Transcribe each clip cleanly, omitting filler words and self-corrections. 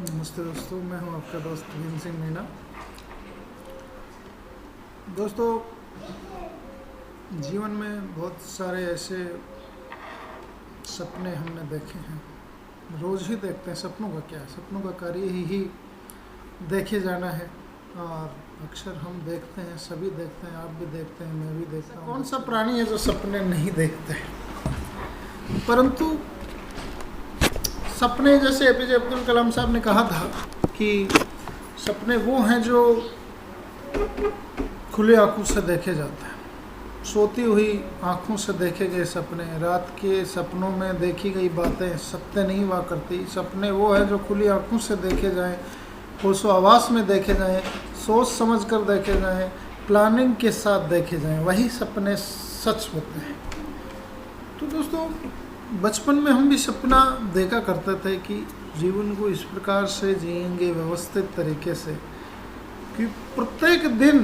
नमस्ते दोस्तों, मैं हूं आपका दोस्त भीम सिंह मीणा। दोस्तों, जीवन में बहुत सारे ऐसे सपने हमने देखे हैं, रोज़ ही देखते हैं। सपनों का क्या है, सपनों का कार्य ही देखे जाना है। और अक्सर हम देखते हैं, सभी देखते हैं, आप भी देखते हैं, मैं भी देखता हूँ। कौन सा प्राणी है जो सपने नहीं देखते हैं? परंतु सपने, जैसे एपीजे अब्दुल कलाम साहब ने कहा था कि सपने वो हैं जो खुली आंखों से देखे जाते हैं। सोती हुई आंखों से देखे गए सपने, रात के सपनों में देखी गई बातें सत्य नहीं हुआ करती। सपने वो है जो खुली आंखों से देखे जाएं, होशो आवास में देखे जाएं, सोच समझ कर देखे जाएं, प्लानिंग के साथ देखे जाएं, वही सपने सच होते हैं। तो दोस्तों, बचपन में हम भी सपना देखा करते थे कि जीवन को इस प्रकार से जिएंगे व्यवस्थित तरीके से कि प्रत्येक दिन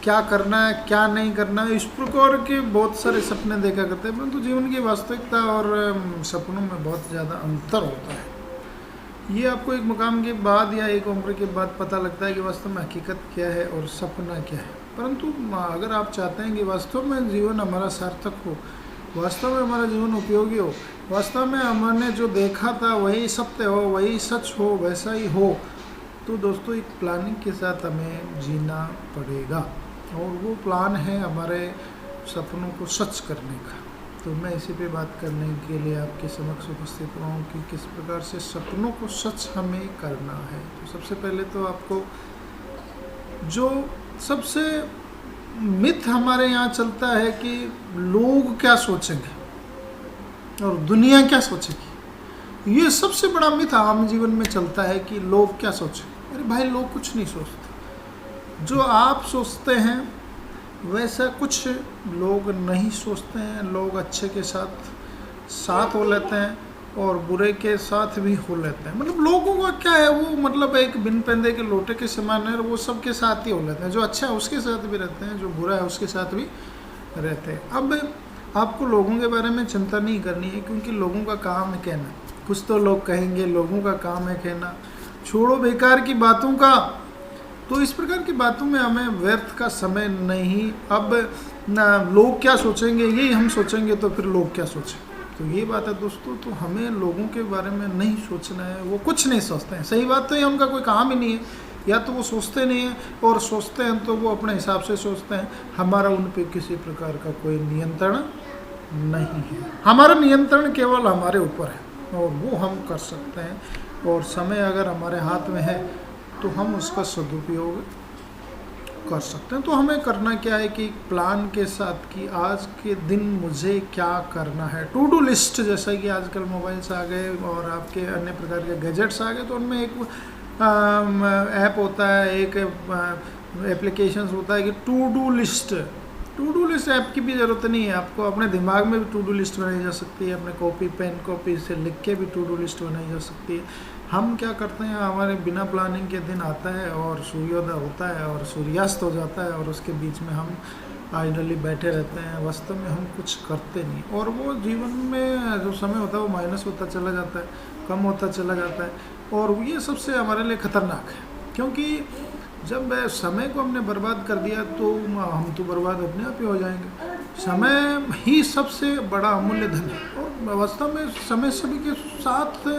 क्या करना है, क्या नहीं करना है, इस प्रकार के बहुत सारे सपने देखा करते हैं। परंतु जीवन की वास्तविकता और सपनों में बहुत ज़्यादा अंतर होता है। ये आपको एक मुकाम के बाद या एक उम्र के बाद पता लगता है कि वास्तव में हकीकत क्या है और सपना क्या है। परंतु अगर आप चाहते हैं कि वास्तव में जीवन हमारा सार्थक हो, वास्तव में हमारा जीवन उपयोगी हो, वास्तव में हमने जो देखा था वही सत्य हो, वही सच हो, वैसा ही हो, तो दोस्तों एक प्लानिंग के साथ हमें जीना पड़ेगा। और वो प्लान है हमारे सपनों को सच करने का। तो मैं इसी पे बात करने के लिए आपके समक्ष उपस्थित हुआ हूँ कि किस प्रकार से सपनों को सच हमें करना है। तो सबसे पहले तो आपको जो सबसे मिथ हमारे यहाँ चलता है कि लोग क्या सोचेंगे और दुनिया क्या सोचेगी, ये सबसे बड़ा मिथ आम जीवन में चलता है कि लोग क्या सोचेंगे। अरे भाई, लोग कुछ नहीं सोचते। जो आप सोचते हैं वैसा कुछ लोग नहीं सोचते हैं। लोग अच्छे के साथ हो लेते हैं और बुरे के साथ भी हो लेते हैं। मतलब लोगों का क्या है, वो मतलब एक बिन पेंदे के लोटे के समान है, वो सबके साथ ही हो लेते हैं। जो अच्छा है उसके साथ भी रहते हैं, जो बुरा है उसके साथ भी रहते हैं। अब आपको लोगों के बारे में चिंता नहीं करनी है, क्योंकि लोगों का काम है कहना। कुछ तो लोग कहेंगे, लोगों का काम है कहना। छोड़ो बेकार की बातों का। तो इस प्रकार की बातों में हमें व्यर्थ का समय नहीं। अब ना लोग क्या सोचेंगे यही हम सोचेंगे तो फिर लोग क्या सोचेंगे। तो ये बात है दोस्तों, तो हमें लोगों के बारे में नहीं सोचना है। वो कुछ नहीं सोचते हैं, सही बात तो ये, उनका कोई काम ही नहीं है, या तो वो सोचते नहीं हैं, और सोचते हैं तो वो अपने हिसाब से सोचते हैं। हमारा उन पर किसी प्रकार का कोई नियंत्रण नहीं है। हमारा नियंत्रण केवल हमारे ऊपर है और वो हम कर सकते हैं। और समय अगर हमारे हाथ में है तो हम उसका सदुपयोग कर सकते हैं। तो हमें करना क्या है कि प्लान के साथ कि आज के दिन मुझे क्या करना है। टू डू लिस्ट, जैसा कि आजकल मोबाइल्स आ गए और आपके अन्य प्रकार के गैजेट्स आ गए, तो उनमें एक ऐप होता है, एक एप्लीकेशंस होता है कि to do list. To do list app की भी ज़रूरत नहीं है आपको, अपने दिमाग में भी टू डू लिस्ट बनाई जा सकती है, अपने कॉपी पेन कॉपी से लिख के भी टू डू लिस्ट बनाई जा सकती है। हम क्या करते हैं, हमारे बिना प्लानिंग के दिन आता है और सूर्योदय होता है और सूर्यास्त हो जाता है, और उसके बीच में हम आइडली बैठे रहते हैं। वास्तव में हम कुछ करते नहीं, और वो जीवन में जो समय होता है वो माइनस होता चला जाता है, कम होता चला जाता है। और ये सबसे हमारे लिए ख़तरनाक है, क्योंकि जब समय को हमने बर्बाद कर दिया तो हम तो बर्बाद अपने आप ही हो जाएंगे। समय ही सबसे बड़ा अमूल्य धन है, और वास्तव में समय सभी के साथ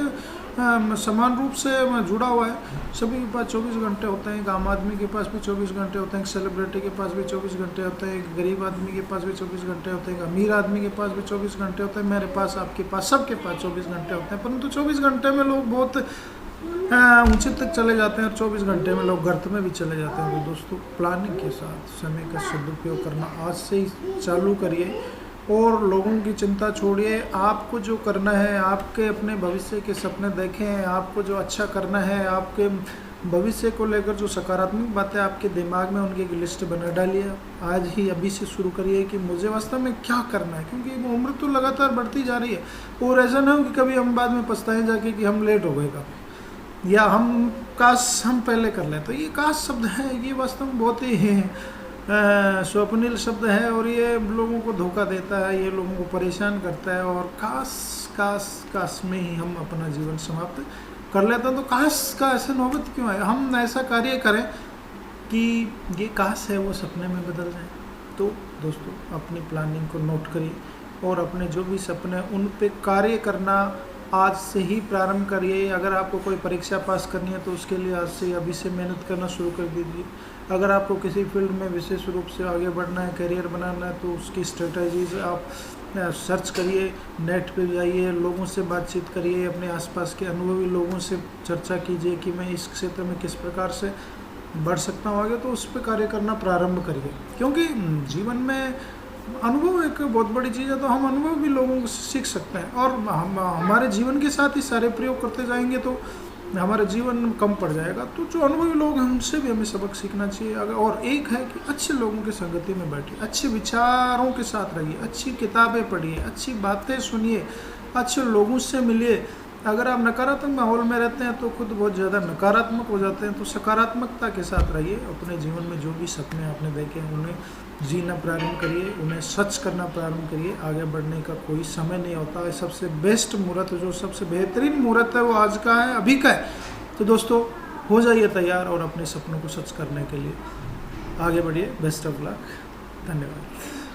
समान रूप से जुड़ा हुआ है। सभी के पास 24 घंटे होते हैं। एक आम आदमी के पास भी 24 घंटे होते हैं, एक सेलिब्रिटी के पास भी 24 घंटे होते हैं, एक गरीब आदमी के पास भी 24 घंटे होते हैं, एक अमीर आदमी के पास भी 24 घंटे होते हैं, मेरे पास, आपके पास, सबके पास 24 घंटे होते हैं। परंतु 24 घंटे में लोग बहुत ऊंचे तक चले जाते हैं और 24 घंटे में लोग गर्त में भी चले जाते हैं। तो दोस्तों, प्लानिंग के साथ समय का सदुपयोग करना आज से ही चालू करिए और लोगों की चिंता छोड़िए। आपको जो करना है, आपके अपने भविष्य के सपने देखें, आपको जो अच्छा करना है, आपके भविष्य को लेकर जो सकारात्मक बातें आपके दिमाग में, उनकी एक लिस्ट बना डालिए। आज ही अभी से शुरू करिए कि मुझे वास्तव में क्या करना है, क्योंकि वो उम्र तो लगातार बढ़ती जा रही है। और ऐसा ना हो कि कभी हम बाद में पछताएं जाके कि हम लेट हो गए काफ़ी, या हम काश हम पहले कर लें। तो ये काश शब्द है, ये वास्तव में बहुत ही स्वप्निल शब्द है, और ये लोगों को धोखा देता है, ये लोगों को परेशान करता है। और काश काश काश में ही हम अपना जीवन समाप्त कर लेते हैं तो काश का ऐसे नौबत क्यों है। हम ऐसा कार्य करें कि ये काश है वो सपने में बदल जाए। तो दोस्तों अपनी प्लानिंग को नोट करिए और अपने जो भी सपने उन पे कार्य करना आज से ही प्रारंभ करिए। अगर आपको कोई परीक्षा पास करनी है तो उसके लिए आज से अभी से मेहनत करना शुरू कर दीजिए। अगर आपको किसी फील्ड में विशेष रूप से आगे बढ़ना है, करियर बनाना है, तो उसकी स्ट्रेटजीज आप सर्च करिए, नेट पे जाइए, लोगों से बातचीत करिए, अपने आसपास के अनुभवी लोगों से चर्चा कीजिए कि मैं इस क्षेत्र में किस प्रकार से बढ़ सकता हूँ आगे, तो उस पर कार्य करना प्रारंभ करिए। क्योंकि जीवन में अनुभव एक बहुत बड़ी चीज़ है, तो हम अनुभव भी लोगों से सीख सकते हैं और हम हमारे जीवन के साथ ही सारे प्रयोग करते जाएंगे तो हमारा जीवन कम पड़ जाएगा। तो जो अनुभवी लोग हैं उनसे भी हमें सबक सीखना चाहिए। अगर और एक है कि अच्छे लोगों की संगति में बैठिए, अच्छे विचारों के साथ रहिए, अच्छी किताबें पढ़िए, अच्छी बातें सुनिए, अच्छे लोगों से मिलिए। अगर आप नकारात्मक माहौल में रहते हैं तो खुद बहुत ज़्यादा नकारात्मक हो जाते हैं। तो सकारात्मकता के साथ रहिए। अपने जीवन में जो भी सपने आपने देखे हैं उन्हें जीना प्रारंभ करिए, उन्हें सच करना प्रारंभ करिए। आगे बढ़ने का कोई समय नहीं होता है। सबसे बेस्ट मुहूर्त, जो सबसे बेहतरीन मुहूर्त है वो आज का है, अभी का है। तो दोस्तों हो जाइए तैयार और अपने सपनों को सच करने के लिए आगे बढ़िए। Best of luck. धन्यवाद।